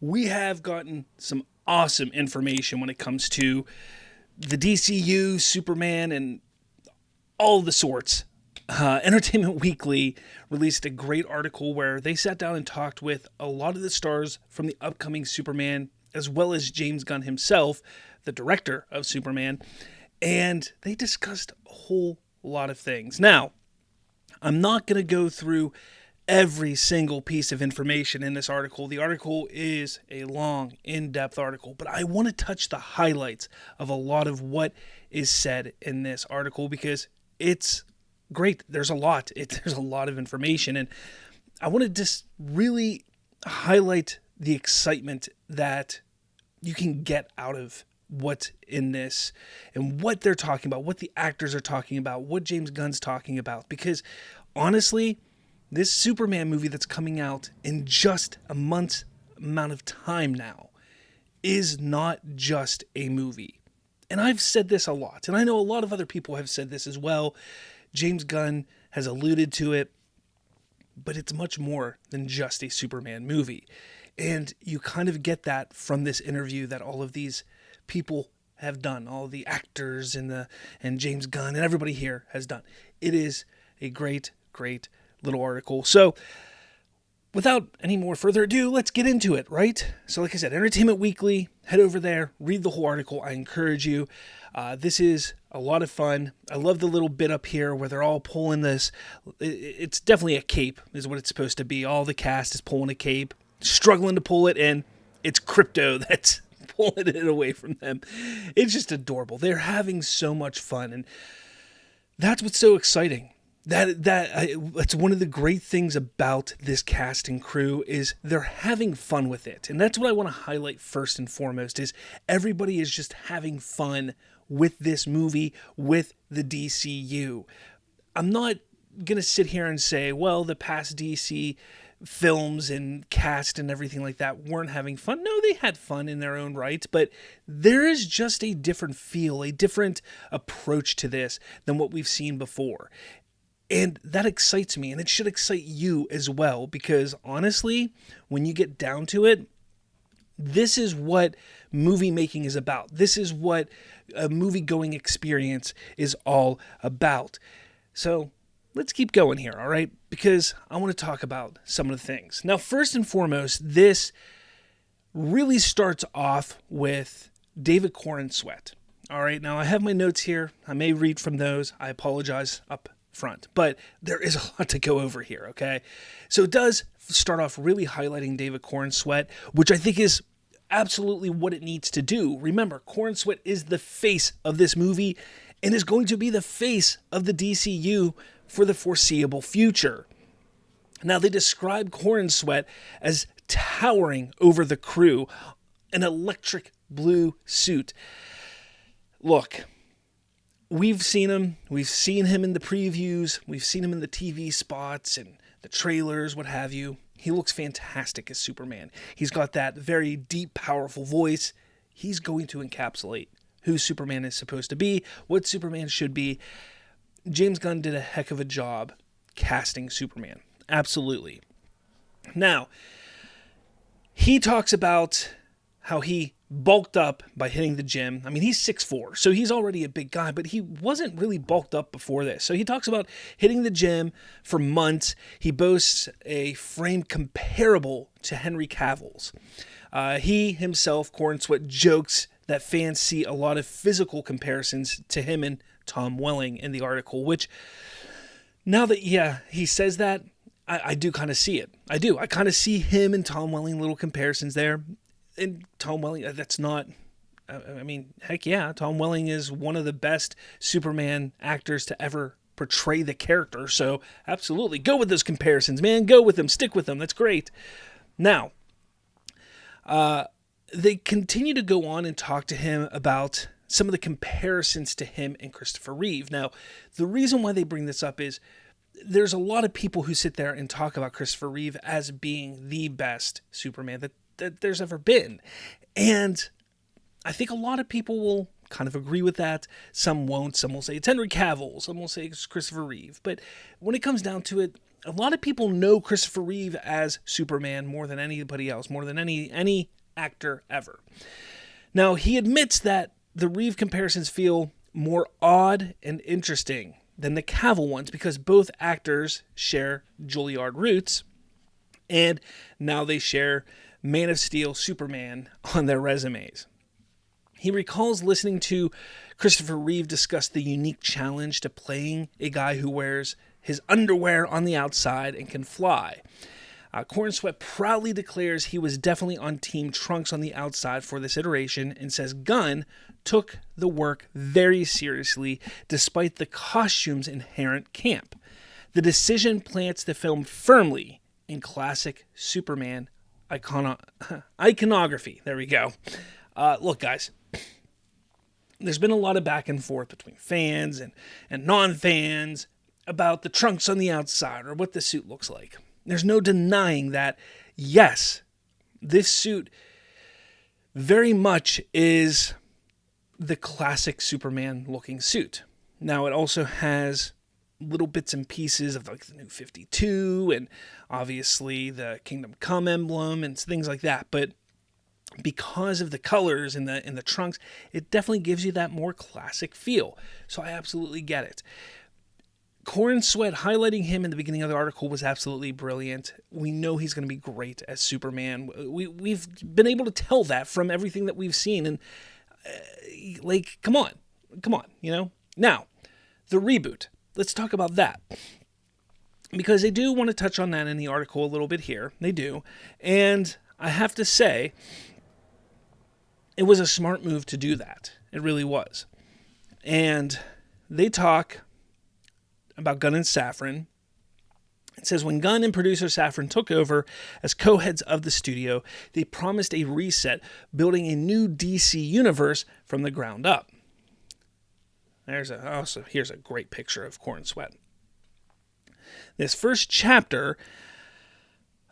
we have gotten some awesome information when it comes to the DCU, Superman, and all the sorts. Entertainment Weekly released a great article where they sat down and talked with a lot of the stars from the upcoming Superman, as well as James Gunn himself, the director of Superman, and they discussed a whole lot of things. Now, I'm not going to go through every single piece of information in this article. The article is a long, in-depth article, but I want to touch the highlights of a lot of what is said in this article because it's great. There's a lot. There's a lot of information, and I want to just really highlight the excitement that you can get out of what's in this and what they're talking about, what the actors are talking about, what James Gunn's talking about. Because honestly, this Superman movie that's coming out in just a month's amount of time now is not just a movie. And I've said this a lot, and I know a lot of other people have said this as well. James Gunn has alluded to it, but it's much more than just a Superman movie. And you kind of get that from this interview that all of these people have done, all the actors and James Gunn and everybody here has done. It is a great, great little article. So without any more further ado, let's get into it, right? So like I said, Entertainment Weekly, head over there, read the whole article. I encourage you. This is a lot of fun. I love the little bit up here where they're all pulling this. It's definitely a cape is what it's supposed to be. All the cast is pulling a cape, struggling to pull it, and it's Crypto that's pulling it away from them. It's just adorable. They're having so much fun, and that's what's so exciting. That's one of the great things about this cast and crew is they're having fun with it. And that's what I want to highlight first and foremost is everybody is just having fun with this movie, with the DCU. I'm not going to sit here and say, well, the past DC films and cast and everything like that weren't having fun. No, they had fun in their own right, but there is just a different feel, a different approach to this than what we've seen before. And that excites me, and it should excite you as well, because honestly, when you get down to it, this is what movie making is about. This is what a movie-going experience is all about. So let's keep going here, all right? Because I want to talk about some of the things. Now, first and foremost, this really starts off with David Corenswet. All right, now I have my notes here. I may read from those. I apologize up front, but there is a lot to go over here, okay? So it does start off really highlighting David Corenswet, which I think is absolutely what it needs to do. Remember, Corenswet is the face of this movie and is going to be the face of the DCU for the foreseeable future. Now, they describe Corenswet as towering over the crew, an electric blue suit. Look, we've seen him. We've seen him in the previews. We've seen him in the TV spots and the trailers, what have you. He looks fantastic as Superman. He's got that very deep, powerful voice. He's going to encapsulate who Superman is supposed to be, what Superman should be. James Gunn did a heck of a job casting Superman. Absolutely. Now, he talks about how he bulked up by hitting the gym. I mean, he's 6'4", so he's already a big guy, but he wasn't really bulked up before this. So he talks about hitting the gym for months. He boasts a frame comparable to Henry Cavill's. He himself, Corenswet, jokes that fans see a lot of physical comparisons to him and Tom Welling in the article, which now that, he says that, I do kind of see it. I do. I kind of see him and Tom Welling, little comparisons there. And Tom Welling, that's not, I mean, heck yeah, Tom Welling is one of the best Superman actors to ever portray the character. So absolutely, go with those comparisons, man. Go with them. Stick with them. That's great. Now, they continue to go on and talk to him about some of the comparisons to him and Christopher Reeve. Now, the reason why they bring this up is there's a lot of people who sit there and talk about Christopher Reeve as being the best Superman that there's ever been. And I think a lot of people will kind of agree with that. Some won't. Some will say it's Henry Cavill. Some will say it's Christopher Reeve. But when it comes down to it, a lot of people know Christopher Reeve as Superman more than anybody else, more than any actor ever. Now, he admits that the Reeve comparisons feel more odd and interesting than the Cavill ones because both actors share Juilliard roots, and now they share Man of Steel, Superman on their resumes. He recalls listening to Christopher Reeve discuss the unique challenge to playing a guy who wears his underwear on the outside and can fly. Corn Sweat proudly declares he was definitely on Team Trunks on the outside for this iteration and says Gunn took the work very seriously despite the costume's inherent camp. The decision plants the film firmly in classic Superman iconography. There we go. Look, guys, there's been a lot of back and forth between fans and non-fans about the trunks on the outside or what the suit looks like. There's no denying that, yes, this suit very much is the classic Superman-looking suit. Now, it also has little bits and pieces of like the New 52 and obviously the Kingdom Come emblem and things like that. But because of the colors in the trunks, it definitely gives you that more classic feel. So I absolutely get it. Corn Sweat highlighting him in the beginning of the article was absolutely brilliant. We know he's going to be great as Superman. We've been able to tell that from everything that we've seen. And come on, you know. Now, the reboot. Let's talk about that, because they do want to touch on that in the article a little bit here. They do, and I have to say, it was a smart move to do that. It really was. And they talk about Gunn and Safran. It says, when Gunn and producer Safran took over as co-heads of the studio, they promised a reset, building a new DC universe from the ground up. Here's a great picture of Corn Sweat. This first chapter,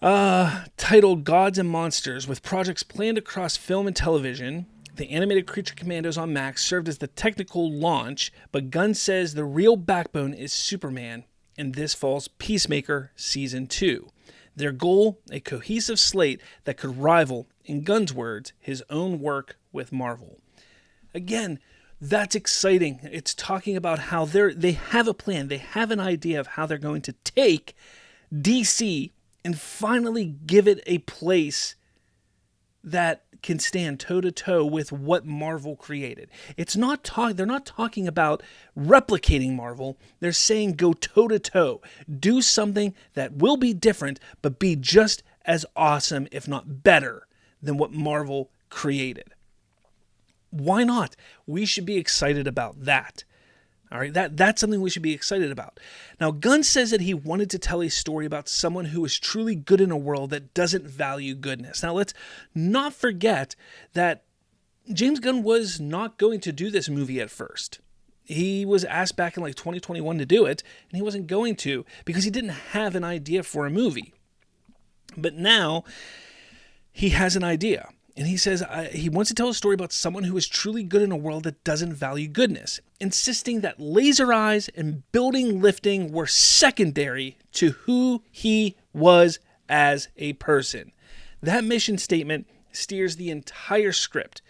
titled Gods and Monsters, with projects planned across film and television, the animated Creature Commandos on Max served as the technical launch, but Gunn says the real backbone is Superman in this fall's Peacemaker Season 2. Their goal, a cohesive slate that could rival, in Gunn's words, his own work with Marvel. Again, that's exciting. It's talking about how they have a plan. They have an idea of how they're going to take DC and finally give it a place that can stand toe-to-toe with what Marvel created. They're not talking about replicating Marvel. They're saying go toe-to-toe. Do something that will be different, but be just as awesome, if not better, than what Marvel created. Why not? We should be excited about that. All right, that's something we should be excited about. Now, Gunn says that he wanted to tell a story about someone who is truly good in a world that doesn't value goodness. Now, let's not forget that James Gunn was not going to do this movie at first. He was asked back in like 2021 to do it, and he wasn't going to because he didn't have an idea for a movie. But now he has an idea. And he says he wants to tell a story about someone who is truly good in a world that doesn't value goodness, insisting that laser eyes and building lifting were secondary to who he was as a person. That mission statement steers the entire script.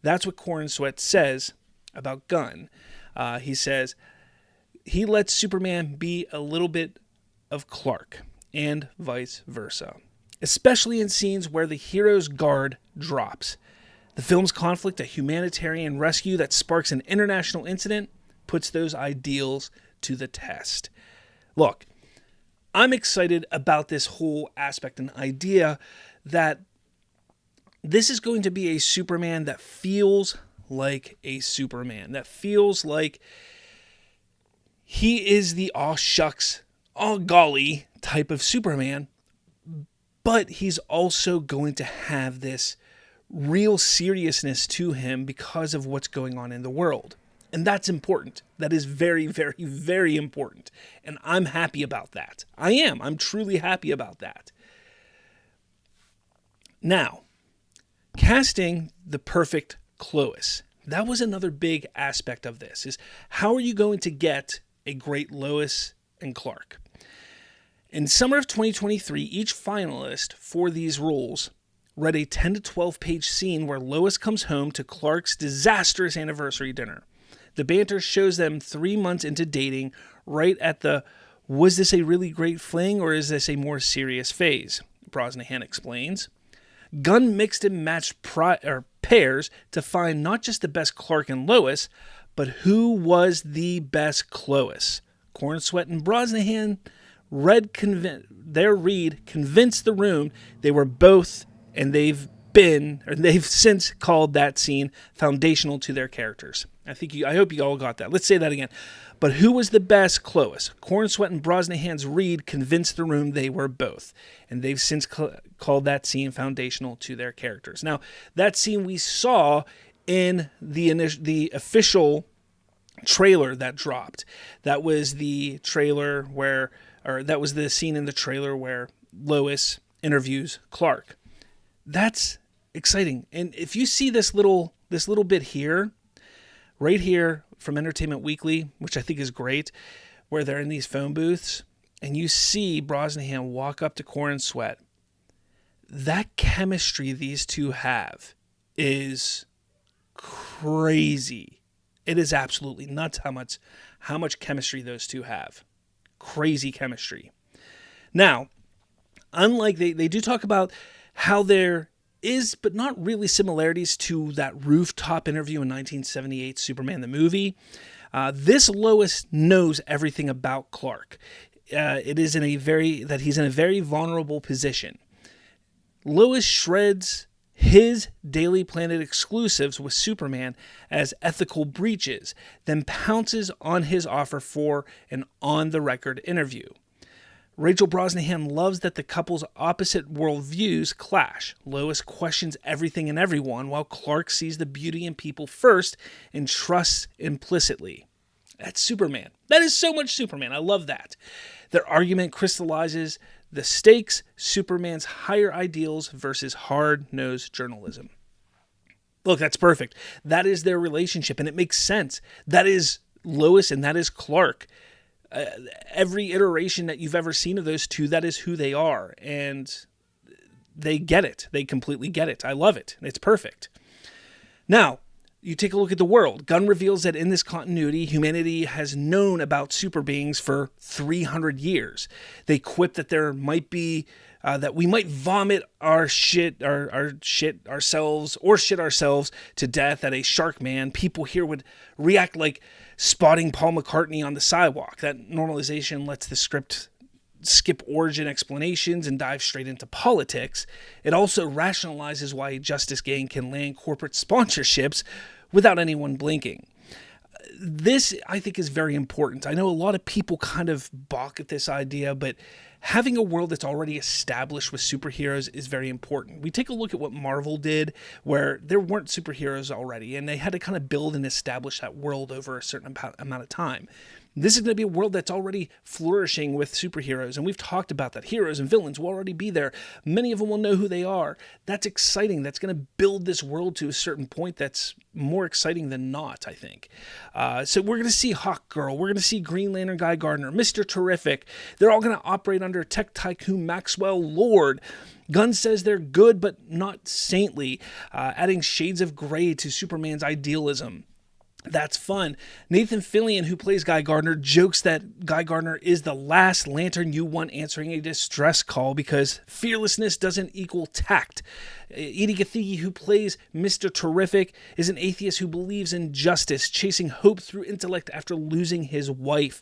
That's what Corn Sweat says about Gunn. He says he lets Superman be a little bit of Clark and vice versa, especially in scenes where the hero's guard drops. The film's conflict, a humanitarian rescue that sparks an international incident, puts those ideals to the test. Look, I'm excited about this whole aspect and idea that this is going to be a Superman that feels like a Superman, that feels like he is the aw shucks, aw golly type of Superman. But he's also going to have this real seriousness to him because of what's going on in the world. And that's important. That is very, very, very important. And I'm happy about that. I am. I'm truly happy about that. Now, casting the perfect Lois. That was another big aspect of this, is how are you going to get a great Lois and Clark? In summer of 2023, each finalist for these roles read a 10 to 12 page scene where Lois comes home to Clark's disastrous anniversary dinner. The banter shows them 3 months into dating, right at the was this a really great fling or is this a more serious phase? Brosnahan explains. Gunn mixed and matched pairs to find not just the best Clark and Lois, but who was the best Clois. Cornsweet and Brosnahan their read convinced the room they were both, and they've since called that scene foundational to their characters. I hope you all got that. Let's say that again. But who was the best Clois? Cornsweet and Brosnahan's read convinced the room they were both, and they've since called that scene foundational to their characters. Now, that scene we saw in the official trailer that dropped. That was the trailer that was the scene in the trailer where Lois interviews Clark. That's exciting. And if you see this little bit here, right here from Entertainment Weekly, which I think is great, where they're in these phone booths, and you see Brosnahan walk up to Cornsweet, that chemistry these two have is crazy. It is absolutely nuts how much chemistry those two have. Crazy chemistry. Now, unlike they do talk about how there is, but not really, similarities to that rooftop interview in 1978 Superman the movie. This Lois knows everything about Clark. It is that he's in a very vulnerable position. Lois shreds his Daily Planet exclusives with Superman as ethical breaches, then pounces on his offer for an on-the-record interview. Rachel Brosnahan loves that the couple's opposite worldviews clash. Lois questions everything and everyone, while Clark sees the beauty in people first and trusts implicitly. That's Superman. That is so much Superman. I love that. Their argument crystallizes the stakes: Superman's higher ideals versus hard-nosed journalism. Look, that's perfect. That is their relationship, and it makes sense. That is Lois and that is Clark. Every iteration that you've ever seen of those two, that is who they are. And they get it. They completely get it. I love it. It's perfect. Now, you take a look at the world. Gunn reveals that in this continuity, humanity has known about super beings for 300 years. They quip that there might be, that we might vomit our shit ourselves to death at a shark man. People here would react like spotting Paul McCartney on the sidewalk. That normalization lets the script skip origin explanations and dive straight into politics. It also rationalizes why a Justice Gang can land corporate sponsorships without anyone blinking. This, I think, is very important. I know a lot of people kind of balk at this idea, but having a world that's already established with superheroes is very important. We take a look at what Marvel did, where there weren't superheroes already, and they had to kind of build and establish that world over a certain amount of time. This is going to be a world that's already flourishing with superheroes, and we've talked about that. Heroes and villains will already be there. Many of them will know who they are. That's exciting. That's going to build this world to a certain point that's more exciting than not, I think. So we're going to see Hawk Girl. We're going to see Green Lantern Guy Gardner, Mr. Terrific. They're all going to operate under tech tycoon Maxwell Lord. Gunn says they're good but not saintly, adding shades of gray to Superman's idealism. That's fun. Nathan Fillion, who plays Guy Gardner, jokes that Guy Gardner is the last lantern you want answering a distress call because fearlessness doesn't equal tact. Edie Gathegi, who plays Mr. Terrific, is an atheist who believes in justice, chasing hope through intellect after losing his wife.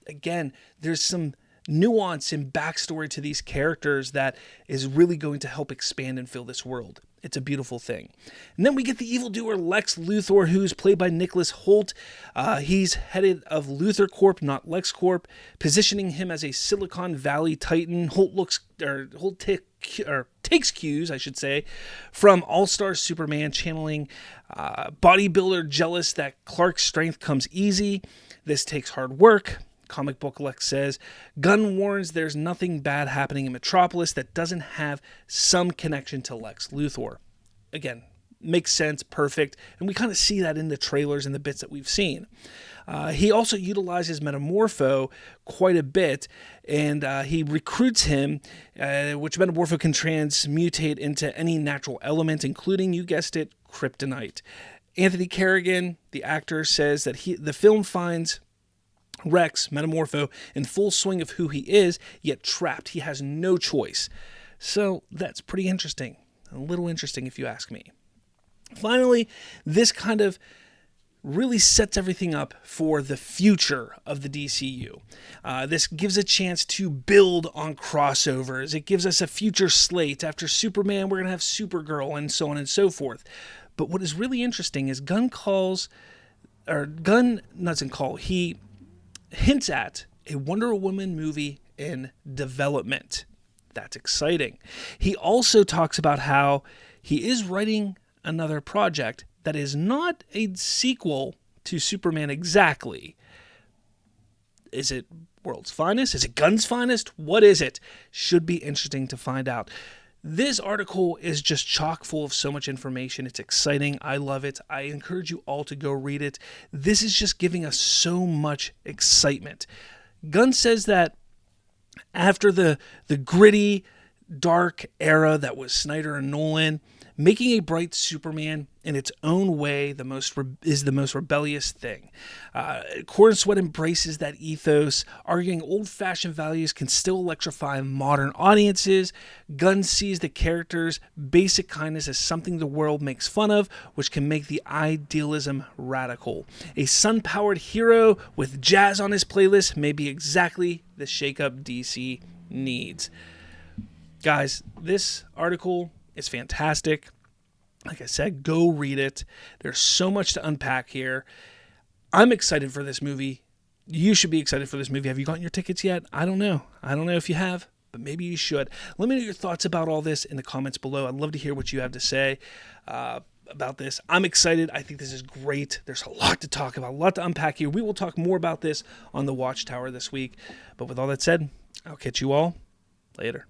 Again, there's some nuance and backstory to these characters that is really going to help expand and fill this world. It's a beautiful thing. And then we get the evildoer Lex Luthor, who's played by Nicholas Hoult. He's head of Luthor Corp, not LexCorp, positioning him as a Silicon Valley titan. Hoult takes cues, I should say, from All-Star Superman, channeling bodybuilder jealous that Clark's strength comes easy. This takes hard work. Comic Book Lex says, Gunn warns there's nothing bad happening in Metropolis that doesn't have some connection to Lex Luthor. Again, makes sense, perfect, and we kind of see that in the trailers and the bits that we've seen. He also utilizes Metamorpho quite a bit, and he recruits him, which Metamorpho can transmutate into any natural element, including, you guessed it, kryptonite. Anthony Carrigan, the actor, says that the film finds Rex, Metamorpho, in full swing of who he is, yet trapped. He has no choice. So that's pretty interesting. A little interesting if you ask me. Finally, this kind of really sets everything up for the future of the DCU. This gives a chance to build on crossovers. It gives us a future slate. After Superman, we're going to have Supergirl and so on and so forth. But what is really interesting is he hints at a Wonder Woman movie in development. That's exciting. He also talks about how he is writing another project that is not a sequel to Superman exactly. Is it World's Finest? Is it Gun's Finest? What is it? Should be interesting to find out. This article is just chock full of so much information. It's exciting. I love it. I encourage you all to go read it. This is just giving us so much excitement. Gunn says that after the gritty, dark era that was Snyder and Nolan, making a bright Superman in its own way is the most rebellious thing. Corn Sweat embraces that ethos, arguing old-fashioned values can still electrify modern audiences. Gunn sees the character's basic kindness as something the world makes fun of, which can make the idealism radical. A sun-powered hero with jazz on his playlist may be exactly the shake-up DC needs. Guys, this article is fantastic. Like I said, go read it. There's so much to unpack here. I'm excited for this movie. You should be excited for this movie. Have you gotten your tickets yet? I don't know. I don't know if you have, but maybe you should. Let me know your thoughts about all this in the comments below. I'd love to hear what you have to say about this. I'm excited. I think this is great. There's a lot to talk about, a lot to unpack here. We will talk more about this on the Watchtower this week. But with all that said, I'll catch you all later.